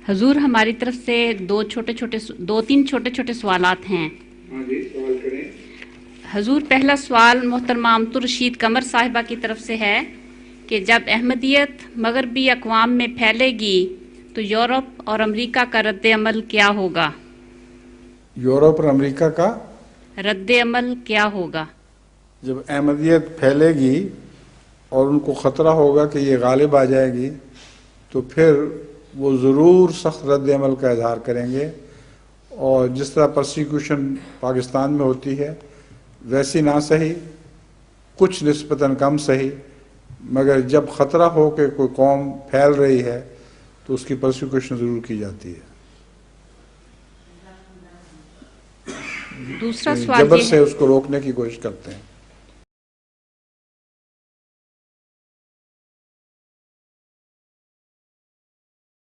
حضور ہماری طرف سے دو تین چھوٹے چھوٹے سوالات ہیں. ہاں جی سوال کریں. حضور پہلا سوال محترمہ امت الرشید قمر صاحبہ کی طرف سے ہے کہ جب احمدیت مغربی اقوام میں پھیلے گی تو یورپ اور امریکہ کا رد عمل کیا ہوگا؟ یورپ اور امریکہ کا رد عمل کیا ہوگا؟ جب احمدیت پھیلے گی اور ان کو خطرہ ہوگا کہ یہ غالب آ جائے گی تو پھر وہ ضرور سخت رد عمل کا اظہار کریں گے، اور جس طرح پرسیکیوشن پاکستان میں ہوتی ہے ویسی نہ صحیح، کچھ نسبتاً کم صحیح، مگر جب خطرہ ہو کہ کوئی قوم پھیل رہی ہے تو اس کی پرسیکیوشن ضرور کی جاتی ہے. دوسرا سوال جبر یہ سے ہے اس کو روکنے کی کوشش کرتے ہیں.